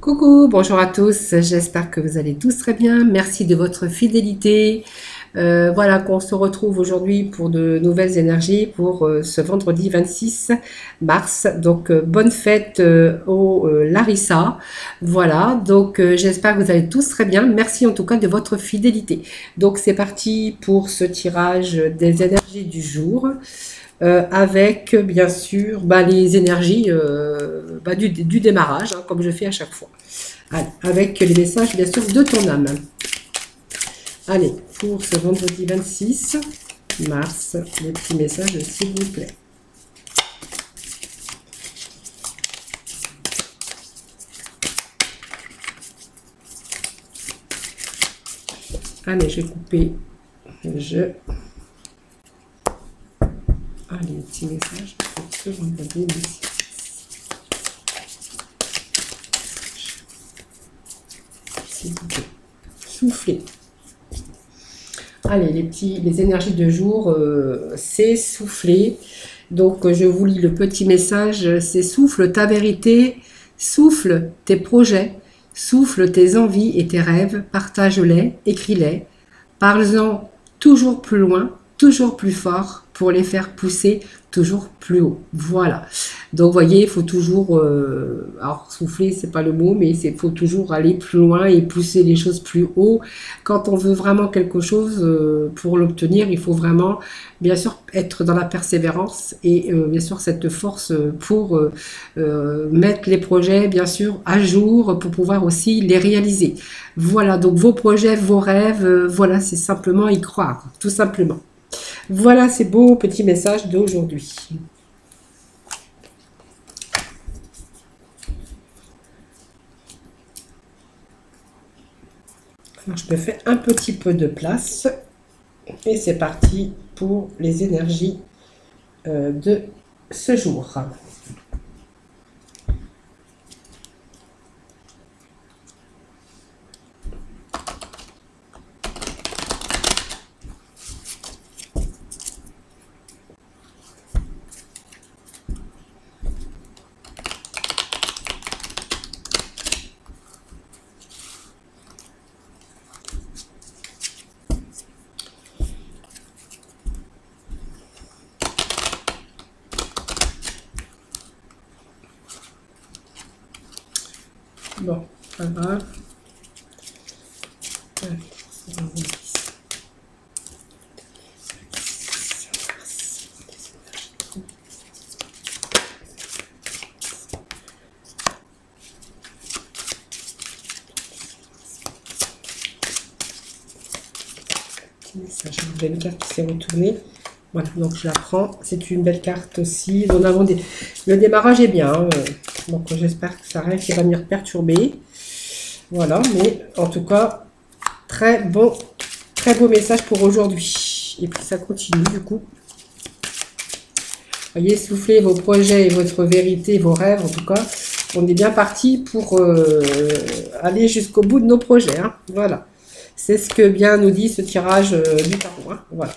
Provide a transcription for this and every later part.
Coucou, bonjour à tous, j'espère que vous allez tous très bien. Merci de votre fidélité. Voilà qu'on se retrouve aujourd'hui pour de nouvelles énergies pour ce vendredi 26 mars. Donc bonne fête au Larissa. Voilà, donc j'espère que vous allez tous très bien. Merci en tout cas de votre fidélité. Donc c'est parti pour ce tirage des énergies du jour. Avec bien sûr les énergies du démarrage, hein, comme je fais à chaque fois. Allez, avec les messages bien sûr de ton âme. Allez, pour ce vendredi 26 mars, les petits messages s'il vous plaît. Allez, je vais couper le jeu. Allez, petits messages pour ce vendredi 26. S'il vous plaît. Soufflez. Allez, les énergies de jour, c'est souffler. Donc, je vous lis le petit message. C'est souffle ta vérité, souffle tes projets, souffle tes envies et tes rêves, partage-les, écris-les, parle-en toujours plus loin, toujours plus fort pour les faire pousser toujours plus haut. Voilà. Donc, vous voyez, il faut toujours, alors souffler, c'est pas le mot, mais il faut toujours aller plus loin et pousser les choses plus haut. Quand on veut vraiment quelque chose, pour l'obtenir, il faut vraiment, bien sûr, être dans la persévérance et bien sûr cette force pour mettre les projets, bien sûr, à jour pour pouvoir aussi les réaliser. Voilà, donc vos projets, vos rêves, voilà, c'est simplement y croire, tout simplement. Voilà ces beaux petits messages d'aujourd'hui. Alors, je me fais un petit peu de place et c'est parti pour les énergies de ce jour. Bon, pas grave. Message, j'ai une carte qui s'est retournée. Voilà, donc je la prends. C'est une belle carte aussi. Nous avons le démarrage est bien. Hein. Donc j'espère que ça rien qui va venir perturber. Voilà, mais en tout cas, très beau message pour aujourd'hui. Et puis ça continue du coup. Voyez, soufflez vos projets et votre vérité, vos rêves. En tout cas, on est bien parti pour aller jusqu'au bout de nos projets. Hein. Voilà. C'est ce que bien nous dit ce tirage du tarot. Hein. Voilà,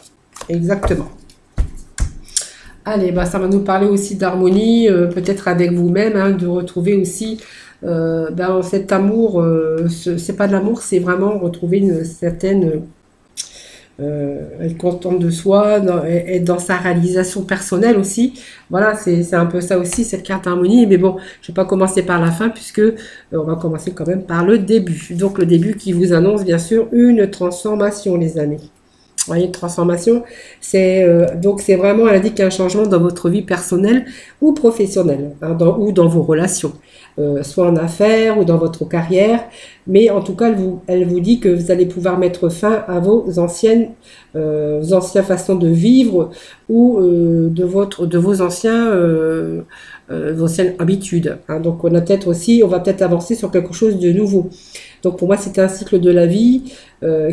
exactement. Allez, ça va nous parler aussi d'harmonie, peut-être avec vous-même, hein, de retrouver aussi cet amour. C'est pas de l'amour, c'est vraiment retrouver une certaine... être contente de soi, être dans sa réalisation personnelle aussi. Voilà, c'est un peu ça aussi, cette carte harmonie. Mais bon, je ne vais pas commencer par la fin puisque on va commencer quand même par le début. Donc le début qui vous annonce bien sûr une transformation, les amis. Vous voyez, une transformation, donc c'est vraiment, elle indique un changement dans votre vie personnelle ou professionnelle, hein, ou dans vos relations, soit en affaires ou dans votre carrière. Mais en tout cas, elle vous dit que vous allez pouvoir mettre fin à vos anciennes façons de vivre ou de vos anciennes habitudes. Hein. Donc on va peut-être avancer sur quelque chose de nouveau. Donc pour moi, c'est un cycle de la vie,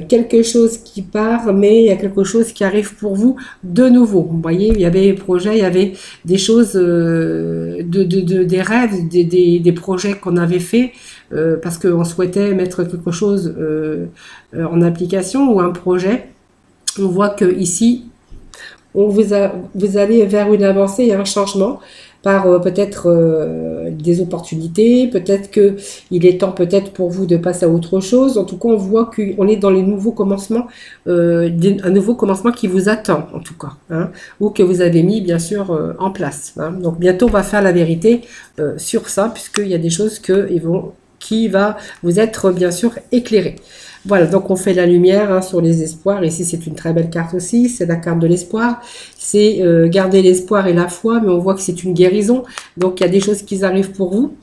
quelque chose qui part, mais il y a quelque chose qui arrive pour vous de nouveau. Vous voyez, il y avait des projets, il y avait des choses, des rêves, des projets qu'on avait fait parce qu'on souhaitait mettre quelque chose en application ou un projet. On voit que ici, vous allez vers une avancée et un changement. par peut-être des opportunités, peut-être que il est temps peut-être pour vous de passer à autre chose. En tout cas, on voit qu'on est dans les nouveaux commencements, un nouveau commencement qui vous attend en tout cas, hein, ou que vous avez mis bien sûr en place. Hein. Donc bientôt on va faire la vérité sur ça, puisqu'il y a des choses qui va vous être bien sûr éclairé. Voilà, donc on fait la lumière hein, sur les espoirs. Ici, c'est une très belle carte aussi. C'est la carte de l'espoir. C'est garder l'espoir et la foi, mais on voit que c'est une guérison. Donc, il y a des choses qui arrivent pour vous.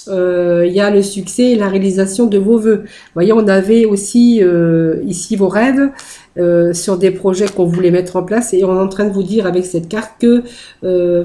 Il y a le succès et la réalisation de vos vœux. Vous voyez, on avait aussi ici vos rêves sur des projets qu'on voulait mettre en place et on est en train de vous dire avec cette carte que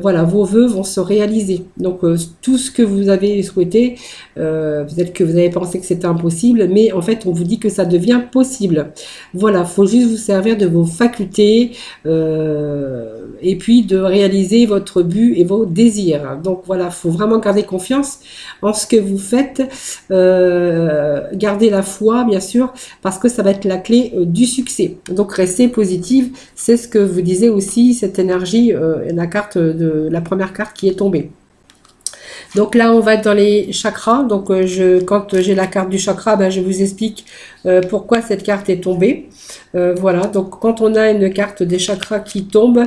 voilà, vos vœux vont se réaliser. Donc tout ce que vous avez souhaité, peut-être que vous avez pensé que c'était impossible, mais en fait on vous dit que ça devient possible. Voilà, faut juste vous servir de vos facultés et puis de réaliser votre but et vos désirs. Donc voilà, faut vraiment garder confiance en ce que vous faites, gardez la foi bien sûr, parce que ça va être la clé du succès. Donc restez positive, c'est ce que vous disait aussi cette énergie, la carte de la première carte qui est tombée. Donc là, on va être dans les chakras. Donc quand j'ai la carte du chakra, ben, je vous explique pourquoi cette carte est tombée. Voilà, donc quand on a une carte des chakras qui tombe,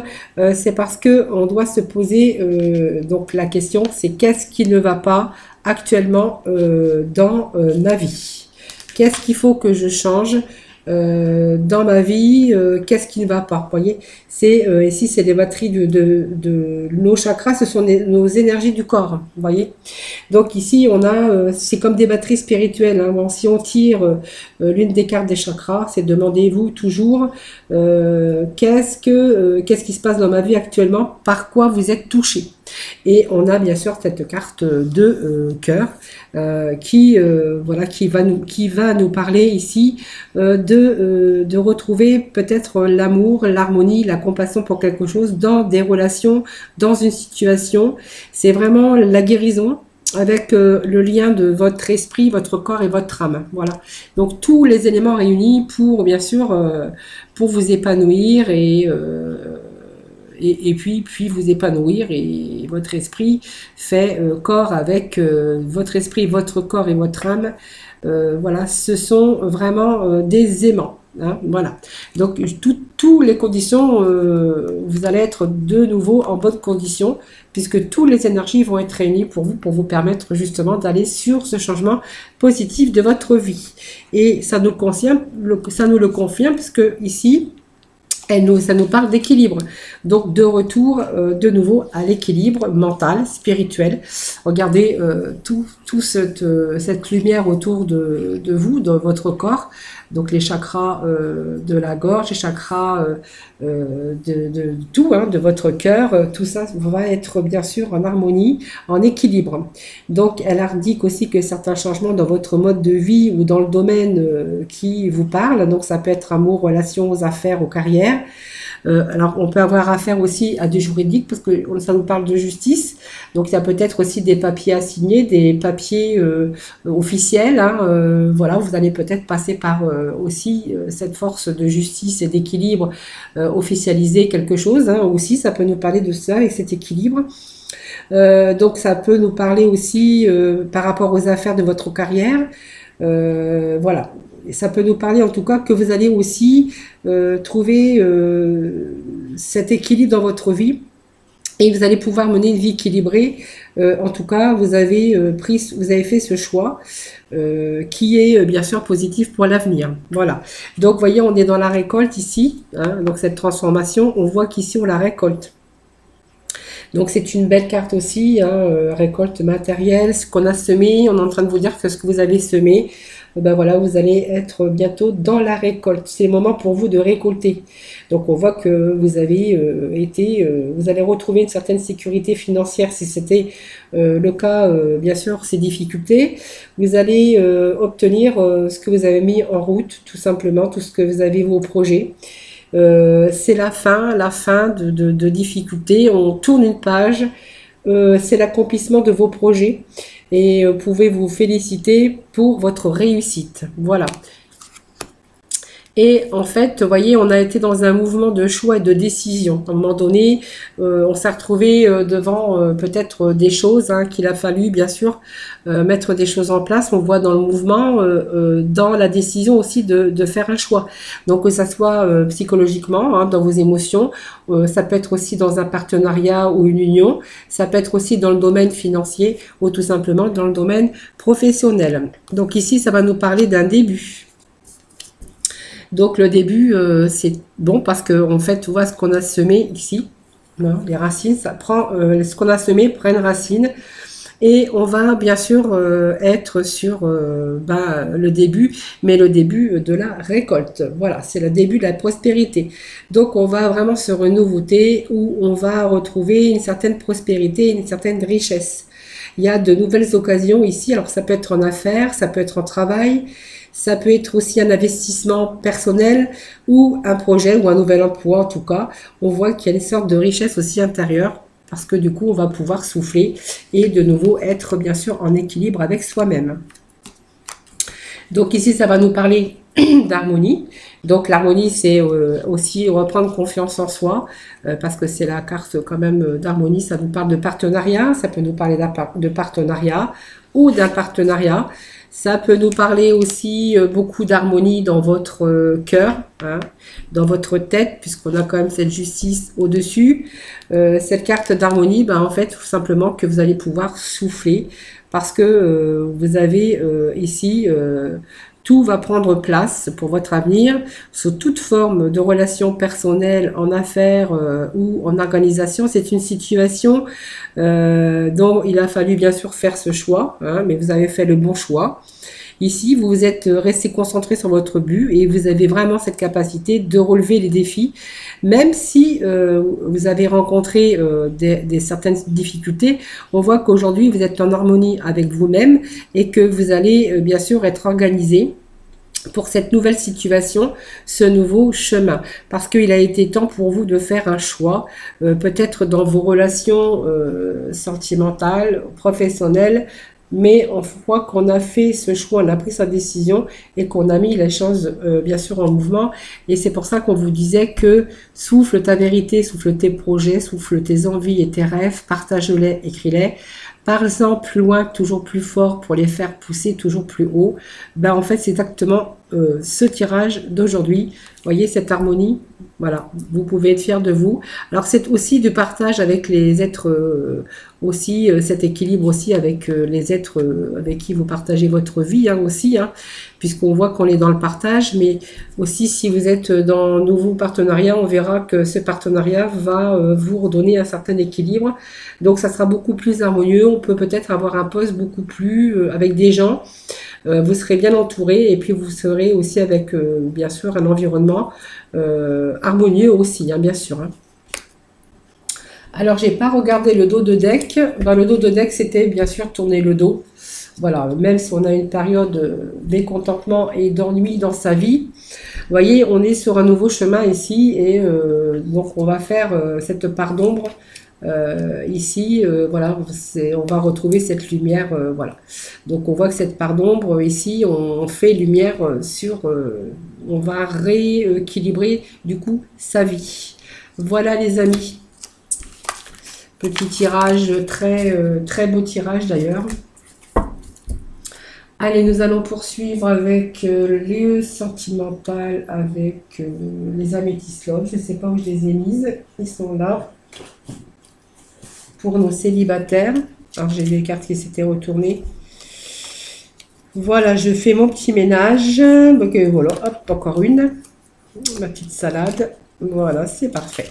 c'est parce que on doit se poser donc la question, c'est qu'est-ce qui ne va pas actuellement dans ma vie? Qu'est-ce qu'il faut que je change dans ma vie, qu'est-ce qui ne va pas? Vous voyez, c'est ici c'est les batteries de nos chakras, ce sont nos énergies du corps. Vous voyez, donc ici on a, c'est comme des batteries spirituelles. Hein. Bon, si on tire l'une des cartes des chakras, c'est demandez-vous toujours qu'est-ce qui se passe dans ma vie actuellement, par quoi vous êtes touché. Et on a bien sûr cette carte de cœur voilà, qui va nous parler ici de retrouver peut-être l'amour, l'harmonie, la compassion pour quelque chose dans des relations, dans une situation. C'est vraiment la guérison avec le lien de votre esprit, votre corps et votre âme. Voilà. Donc tous les éléments réunis pour bien sûr pour vous épanouir et puis vous épanouir, et votre esprit fait corps avec votre esprit, votre corps et votre âme. Voilà, ce sont vraiment des aimants. Hein, voilà. Donc toutes les conditions, vous allez être de nouveau en bonne condition, puisque toutes les énergies vont être réunies pour vous permettre justement d'aller sur ce changement positif de votre vie. Et ça nous le confirme, puisque ici, ça nous parle d'équilibre. Donc, de retour de nouveau à l'équilibre mental, spirituel. Regardez toute cette lumière autour de vous, de votre corps. Donc, les chakras de la gorge, les chakras de tout, hein, de votre cœur. Tout ça va être bien sûr en harmonie, en équilibre. Donc, elle indique aussi que certains changements dans votre mode de vie ou dans le domaine qui vous parle, donc ça peut être amour, relations, aux affaires, aux carrières. Alors, on peut avoir affaire aussi à du juridique, parce que ça nous parle de justice. Donc, il y a peut-être aussi des papiers à signer, des papiers officiels. Hein, voilà, vous allez peut-être passer par aussi cette force de justice et d'équilibre, officialiser quelque chose. Hein, aussi, ça peut nous parler de ça et cet équilibre. Donc, ça peut nous parler aussi par rapport aux affaires de votre carrière. Voilà. Et ça peut nous parler en tout cas que vous allez aussi trouver cet équilibre dans votre vie et vous allez pouvoir mener une vie équilibrée. En tout cas, vous avez fait ce choix qui est bien sûr positif pour l'avenir. Voilà. Donc, vous voyez, on est dans la récolte ici. Hein, donc, cette transformation, on voit qu'ici, on la récolte. Donc c'est une belle carte aussi, hein, récolte matérielle, ce qu'on a semé, on est en train de vous dire que ce que vous avez semé, ben voilà, vous allez être bientôt dans la récolte. C'est le moment pour vous de récolter. Donc on voit que vous avez vous allez retrouver une certaine sécurité financière si c'était le cas, bien sûr, ces difficultés. Vous allez obtenir ce que vous avez mis en route, tout simplement, tout ce que vous avez, vos projets. C'est la fin de difficultés, on tourne une page, c'est l'accomplissement de vos projets et vous pouvez vous féliciter pour votre réussite. Voilà. Et en fait, vous voyez, on a été dans un mouvement de choix et de décision. À un moment donné, on s'est retrouvé devant peut-être des choses qu'il a fallu, bien sûr, mettre des choses en place. On voit dans le mouvement, dans la décision aussi de faire un choix. Donc, que ça soit psychologiquement, dans vos émotions, ça peut être aussi dans un partenariat ou une union, ça peut être aussi dans le domaine financier ou tout simplement dans le domaine professionnel. Donc ici, ça va nous parler d'un début. Donc le début, c'est bon parce que en fait, tu vois ce qu'on a semé ici, les racines, ça prend ce qu'on a semé prennent racine et on va bien sûr être sur le début, mais le début de la récolte. Voilà, c'est le début de la prospérité. Donc on va vraiment sur une nouveauté où on va retrouver une certaine prospérité, une certaine richesse. Il y a de nouvelles occasions ici, alors ça peut être en affaires, ça peut être en travail, ça peut être aussi un investissement personnel ou un projet ou un nouvel emploi en tout cas. On voit qu'il y a une sorte de richesse aussi intérieure parce que du coup on va pouvoir souffler et de nouveau être bien sûr en équilibre avec soi-même. Donc ici ça va nous parler d'harmonie. Donc l'harmonie c'est aussi reprendre confiance en soi parce que c'est la carte quand même d'harmonie, ça nous parle de partenariat, ça peut nous parler de partenariat ou d'un partenariat. Ça peut nous parler aussi beaucoup d'harmonie dans votre cœur, dans votre tête, puisqu'on a quand même cette justice au-dessus. Cette carte d'harmonie, en fait, tout simplement que vous allez pouvoir souffler, parce que vous avez ici, tout va prendre place pour votre avenir, sous toute forme de relation personnelle, en affaires ou en organisation. C'est une situation dont il a fallu bien sûr faire ce choix, mais vous avez fait le bon choix. Ici, vous vous êtes resté concentré sur votre but et vous avez vraiment cette capacité de relever les défis, même si vous avez rencontré certaines difficultés. On voit qu'aujourd'hui, vous êtes en harmonie avec vous-même et que vous allez bien sûr être organisé pour cette nouvelle situation, ce nouveau chemin. Parce qu'il a été temps pour vous de faire un choix, peut-être dans vos relations sentimentales, professionnelles, mais on voit qu'on a fait ce choix, on a pris sa décision et qu'on a mis les choses bien sûr en mouvement. Et c'est pour ça qu'on vous disait que souffle ta vérité, souffle tes projets, souffle tes envies et tes rêves, partage-les, écris-les. Parle-en plus loin, toujours plus fort pour les faire pousser toujours plus haut. En fait, c'est exactement ce tirage d'aujourd'hui. Voyez cette harmonie, voilà, vous pouvez être fiers de vous. Alors c'est aussi du partage avec les êtres aussi, cet équilibre aussi avec les êtres avec qui vous partagez votre vie aussi, puisqu'on voit qu'on est dans le partage, mais aussi si vous êtes dans un nouveau partenariat, on verra que ce partenariat va vous redonner un certain équilibre. Donc ça sera beaucoup plus harmonieux, on peut peut-être avoir un poste beaucoup plus avec des gens. Vous serez bien entouré et puis vous serez aussi avec bien sûr un environnement harmonieux aussi, bien sûr. Alors j'ai pas regardé le dos de deck. Le dos de deck c'était bien sûr tourner le dos. Voilà, même si on a une période de mécontentement et d'ennui dans sa vie, vous voyez, on est sur un nouveau chemin ici et donc on va faire cette part d'ombre. Ici, voilà, on va retrouver cette lumière, voilà. Donc on voit que cette part d'ombre ici, on fait lumière sur, on va rééquilibrer du coup sa vie. Voilà les amis, petit tirage, très beau tirage d'ailleurs. Allez, nous allons poursuivre avec les sentimentales, avec les améthystes love. Je ne sais pas où je les ai mises, ils sont là. Pour nos célibataires. Alors j'ai des cartes qui s'étaient retournées. Voilà, je fais mon petit ménage. Donc voilà, hop, encore une. Ma petite salade. Voilà, c'est parfait.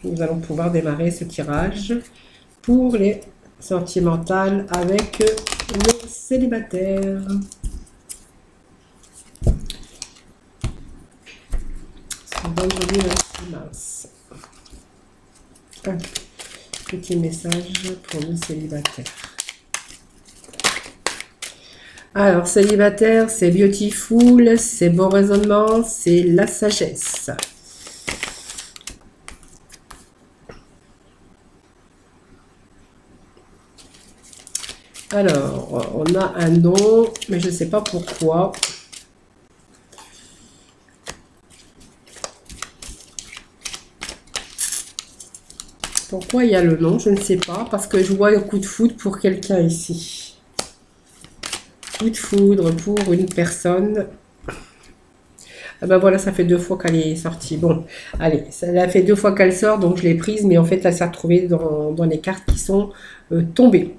Nous allons pouvoir démarrer ce tirage pour les sentimentales avec les célibataires. Vendredi 26 mars. Petit message pour nos célibataires. Alors, célibataire, c'est beautiful, c'est bon raisonnement, c'est la sagesse. Alors, on a un nom, mais je ne sais pas pourquoi. Pourquoi il y a le non? Je ne sais pas. Parce que je vois un coup de foudre pour quelqu'un ici. Coup de foudre pour une personne. Ah ben voilà, ça fait 2 fois qu'elle est sortie. Bon, allez, ça a fait 2 fois qu'elle sort, donc je l'ai prise. Mais en fait, elle s'est retrouvée dans les cartes qui sont tombées.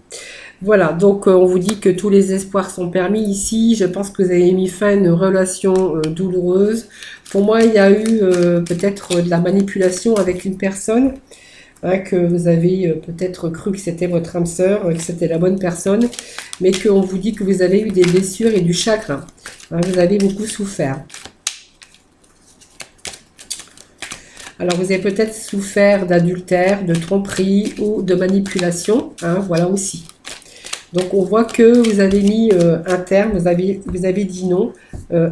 Voilà, donc on vous dit que tous les espoirs sont permis ici. Je pense que vous avez mis fin à une relation douloureuse. Pour moi, il y a eu peut-être de la manipulation avec une personne, hein, que vous avez peut-être cru que c'était votre âme sœur, que c'était la bonne personne, mais qu'on vous dit que vous avez eu des blessures et du chagrin. Hein, vous avez beaucoup souffert. Alors, vous avez peut-être souffert d'adultère, de tromperie ou de manipulation. Hein, voilà aussi. Donc, on voit que vous avez mis un terme, vous avez dit non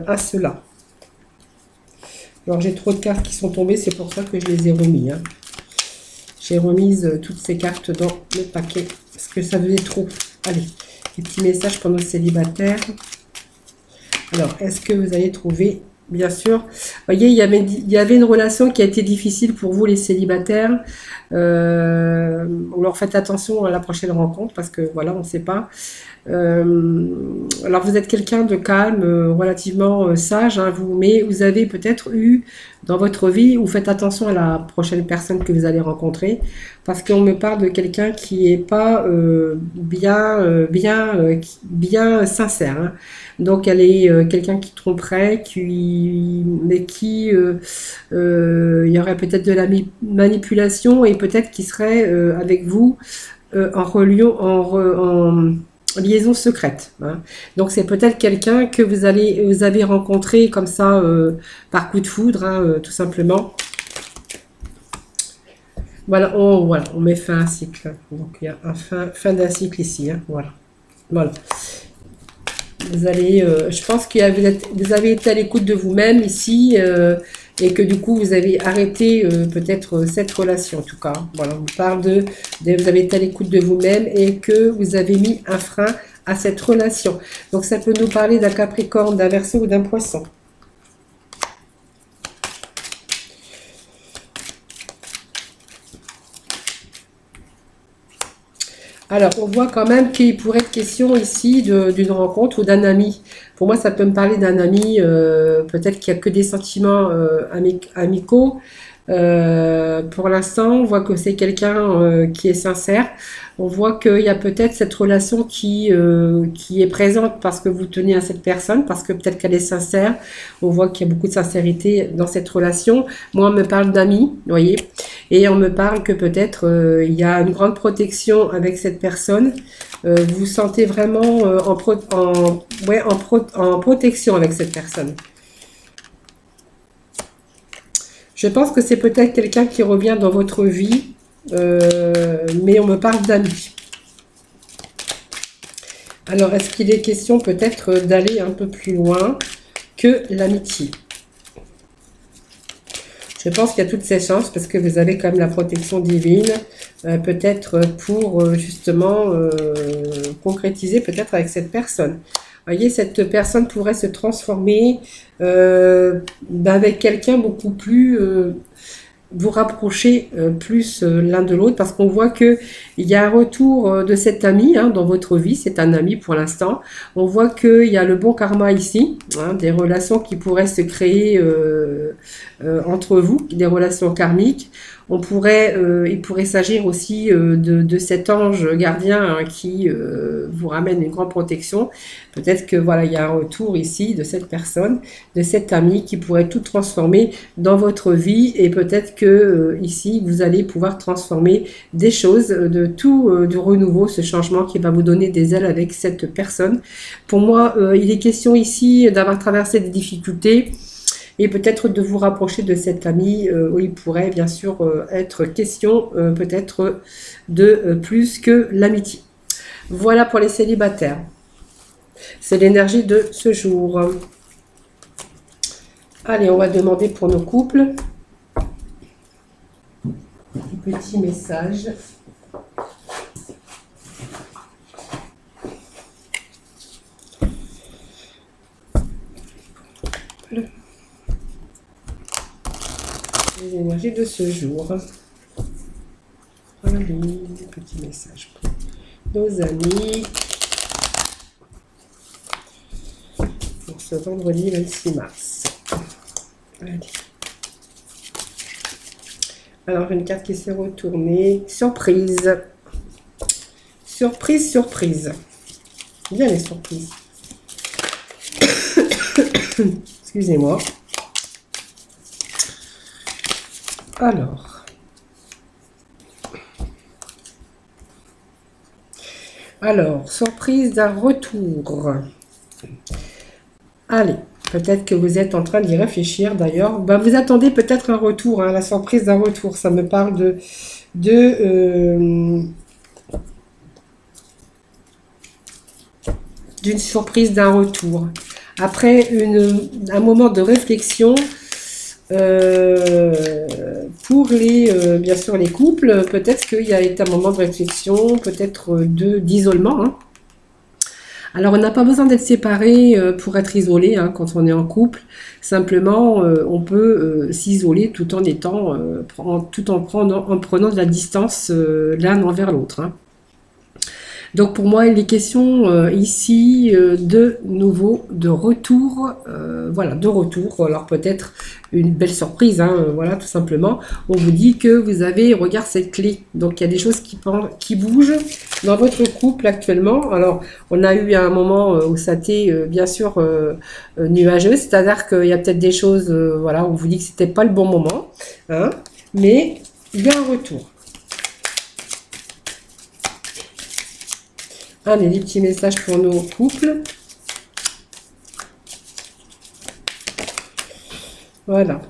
à cela. Alors, j'ai trop de cartes qui sont tombées, c'est pour ça que je les ai remis. Hein. J'ai remis toutes ces cartes dans le paquet, parce que ça faisait trop. Allez, des petits messages pour nos célibataires. Alors, est-ce que vous allez trouver... Bien sûr. Vous voyez, il y avait une relation qui a été difficile pour vous, les célibataires. Alors, faites attention à la prochaine rencontre parce que, voilà, on ne sait pas. Alors, vous êtes quelqu'un de calme, relativement sage, hein, mais vous avez peut-être eu dans votre vie, vous faites attention à la prochaine personne que vous allez rencontrer parce qu'on me parle de quelqu'un qui n'est pas bien sincère. Hein. Donc, elle est quelqu'un qui tromperait, mais qui il y aurait peut-être de la manipulation et peut-être qui serait avec vous en liaison secrète. Hein. Donc, c'est peut-être quelqu'un que vous avez rencontré comme ça par coup de foudre, hein, tout simplement. Voilà, on met fin à un cycle. Donc, il y a fin d'un cycle ici. Hein, voilà. Vous allez, je pense que vous avez été à l'écoute de vous-même ici et que du coup vous avez arrêté peut-être cette relation en tout cas. Voilà, on parle de vous avez été à l'écoute de vous-même et que vous avez mis un frein à cette relation. Donc ça peut nous parler d'un Capricorne, d'un Verseau ou d'un Poisson. Alors, on voit quand même qu'il pourrait être question ici d'une rencontre ou d'un ami. Pour moi, ça peut me parler d'un ami, peut-être qu'il n'y a que des sentiments amicaux. Pour l'instant, on voit que c'est quelqu'un qui est sincère. On voit qu'il y a peut-être cette relation qui est présente parce que vous tenez à cette personne, parce que peut-être qu'elle est sincère. On voit qu'il y a beaucoup de sincérité dans cette relation. Moi, on me parle d'amis, vous voyez, et on me parle que peut-être il y a une grande protection avec cette personne. Vous vous sentez vraiment en protection avec cette personne. Je pense que c'est peut-être quelqu'un qui revient dans votre vie, mais on me parle d'amis. Alors, est-ce qu'il est question peut-être d'aller un peu plus loin que l'amitié? Je pense qu'il y a toutes ces chances parce que vous avez quand même la protection divine, peut-être pour justement concrétiser peut-être avec cette personne. Vous voyez, cette personne pourrait se transformer avec quelqu'un beaucoup plus... vous rapprocher plus l'un de l'autre parce qu'on voit que il y a un retour de cet ami hein, dans votre vie, c'est un ami pour l'instant. On voit qu'il y a le bon karma ici, hein, des relations qui pourraient se créer entre vous, des relations karmiques. Il pourrait s'agir aussi de cet ange gardien hein, qui vous ramène une grande protection. Peut-être que voilà, il y a un retour ici de cette personne, de cet ami qui pourrait tout transformer dans votre vie et peut-être que ici vous allez pouvoir transformer des choses, de tout du renouveau, ce changement qui va vous donner des ailes avec cette personne. Pour moi, il est question ici d'avoir traversé des difficultés. Et peut-être de vous rapprocher de cet ami où il pourrait bien sûr être question peut-être de plus que l'amitié. Voilà pour les célibataires. C'est l'énergie de ce jour. Allez, on va demander pour nos couples. Un petit message. Les énergies de ce jour. Allez, petit message pour nos amis. Pour ce vendredi 26 mars. Allez. Alors, une carte qui s'est retournée. Surprise. Surprise, surprise. Bien les surprises. Excusez-moi. Alors, surprise d'un retour. Allez, peut-être que vous êtes en train d'y réfléchir d'ailleurs. Ben, vous attendez peut-être un retour, hein, la surprise d'un retour. Ça me parle d'une surprise d'un retour. Après un moment de réflexion, pour bien sûr les couples, peut-être qu'il y a été un moment de réflexion, peut-être d'isolement. Hein. Alors, on n'a pas besoin d'être séparé pour être isolé hein, quand on est en couple. Simplement, on peut s'isoler tout en prenant de la distance l'un envers l'autre. Hein. Donc pour moi, il est question ici de nouveau de retour, voilà, de retour. Alors peut-être une belle surprise, hein, voilà, tout simplement. On vous dit que vous avez, regarde cette clé. Donc il y a des choses qui bougent dans votre couple actuellement. Alors on a eu un moment où ça a été bien sûr nuageux, c'est-à-dire qu'il y a peut-être des choses, voilà, on vous dit que c'était pas le bon moment, hein, mais il y a un retour. Allez, des petits messages pour nos couples. Voilà.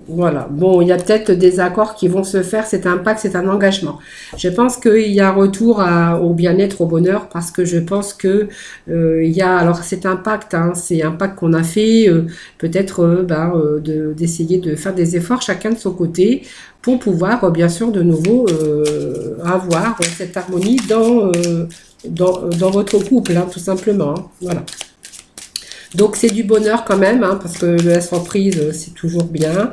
Voilà. Bon, il y a peut-être des accords qui vont se faire. C'est un pacte, c'est un engagement. Je pense qu'il y a un retour au bien-être, au bonheur, parce que je pense que il y a. Alors, c'est un pacte. Hein, c'est un pacte qu'on a fait. Peut-être d'essayer de faire des efforts chacun de son côté pour pouvoir, bien sûr, de nouveau avoir cette harmonie dans votre couple, hein, tout simplement. Hein, voilà. Donc c'est du bonheur quand même, hein, parce que la surprise, c'est toujours bien.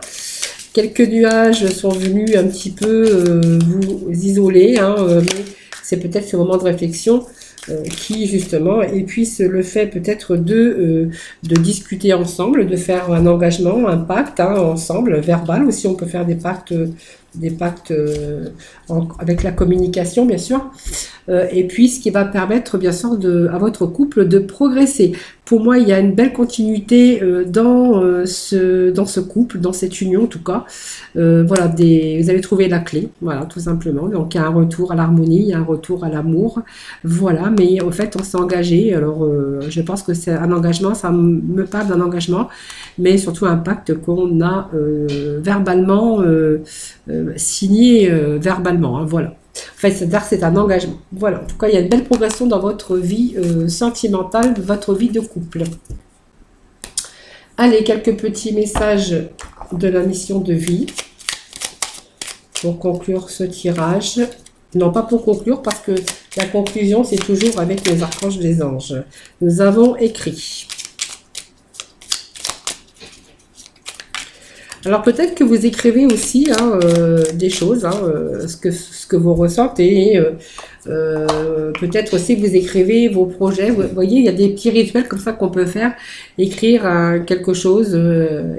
Quelques nuages sont venus un petit peu vous isoler, hein, mais c'est peut-être ce moment de réflexion qui justement, et puis le fait peut-être de discuter ensemble, de faire un engagement, un pacte hein, ensemble, verbal aussi, on peut faire des pactes avec la communication bien sûr, et puis ce qui va permettre bien sûr à votre couple de progresser. Pour moi, il y a une belle continuité dans ce couple, dans cette union en tout cas. Voilà, vous allez trouver la clé, voilà, tout simplement. Donc il y a un retour à l'harmonie, il y a un retour à l'amour, voilà. Mais en fait, on s'est engagé. Alors, je pense que c'est un engagement, ça me parle d'un engagement, mais surtout un pacte qu'on a verbalement signé verbalement. Hein, voilà. En fait, c'est-à-dire que c'est un engagement. Voilà. En tout cas, il y a une belle progression dans votre vie sentimentale, votre vie de couple. Allez, quelques petits messages de la mission de vie pour conclure ce tirage. Non, pas pour conclure, parce que la conclusion, c'est toujours avec les archanges des anges. Nous avons écrit. Alors peut-être que vous écrivez aussi hein, des choses, hein, ce que vous ressentez. Peut-être aussi que vous écrivez vos projets. Vous voyez, il y a des petits rituels comme ça qu'on peut faire. Écrire quelque chose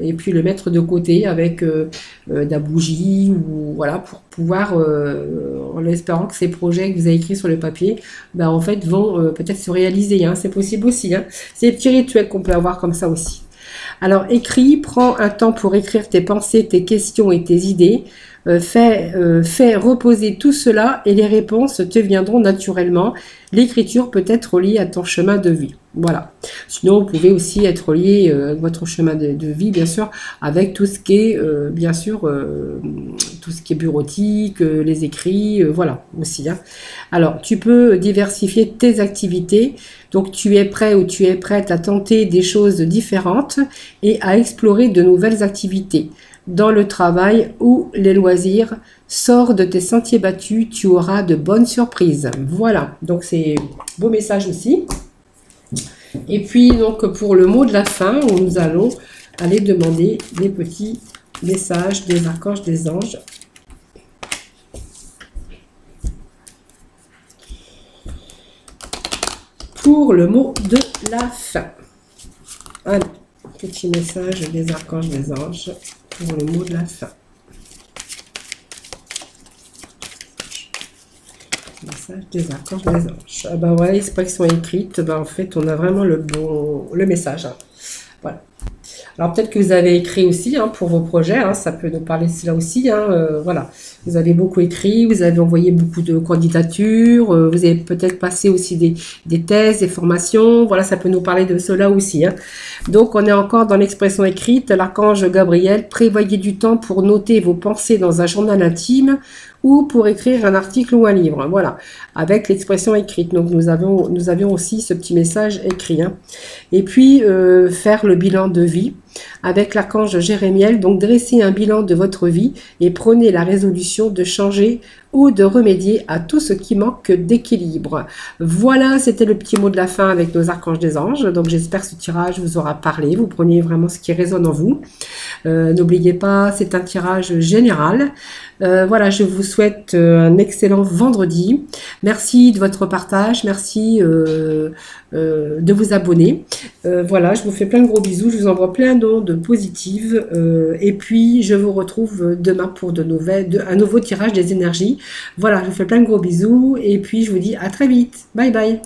et puis le mettre de côté avec de la bougie ou voilà pour pouvoir, en espérant que ces projets que vous avez écrits sur le papier, ben, en fait vont peut-être se réaliser. Hein, c'est possible aussi. Hein. C'est des petits rituels qu'on peut avoir comme ça aussi. Alors, écris, prends un temps pour écrire tes pensées, tes questions et tes idées. Fais reposer tout cela et les réponses te viendront naturellement. L'écriture peut être liée à ton chemin de vie. Voilà. Sinon, vous pouvez aussi être lié à votre chemin de vie, bien sûr, avec tout ce qui est, bien sûr, tout ce qui est bureautique, les écrits, voilà, aussi. Hein. Alors, tu peux diversifier tes activités. Donc, tu es prêt ou tu es prête à tenter des choses différentes et à explorer de nouvelles activités. Dans le travail ou les loisirs, sors de tes sentiers battus, tu auras de bonnes surprises. Voilà, donc c'est beau message aussi. Et puis, donc, pour le mot de la fin, nous allons aller demander des petits messages des archanges, des anges. pour le mot de la fin. Allez, petit message des archanges, des anges pour le mot de la fin. Message des archanges, des anges. Ah bah ouais, expression écrite, bah en fait on a vraiment le message. Hein. Voilà. Alors peut-être que vous avez écrit aussi hein, pour vos projets, hein, ça peut nous parler de cela aussi. Hein, voilà, vous avez beaucoup écrit, vous avez envoyé beaucoup de candidatures, vous avez peut-être passé aussi des thèses, des formations. Voilà, ça peut nous parler de cela aussi. Hein. Donc on est encore dans l'expression écrite. L'archange Gabriel, prévoyez du temps pour noter vos pensées dans un journal intime ou pour écrire un article ou un livre. Voilà, avec l'expression écrite. Donc nous avions aussi ce petit message écrit. Hein. Et puis faire le bilan de vie avec l'archange Jérémiel. Donc dressez un bilan de votre vie et prenez la résolution de changer ou de remédier à tout ce qui manque d'équilibre. Voilà, c'était le petit mot de la fin avec nos archanges des anges. Donc j'espère que ce tirage vous aura parlé. Vous prenez vraiment ce qui résonne en vous. N'oubliez pas, c'est un tirage général. Voilà, je vous souhaite un excellent vendredi. Merci de votre partage. Merci de vous abonner. Voilà, je vous fais plein de gros bisous. Je vous envoie plein d'ondes positives. Et puis, je vous retrouve demain pour un nouveau tirage des énergies. Voilà, je vous fais plein de gros bisous. Et puis, je vous dis à très vite. Bye bye.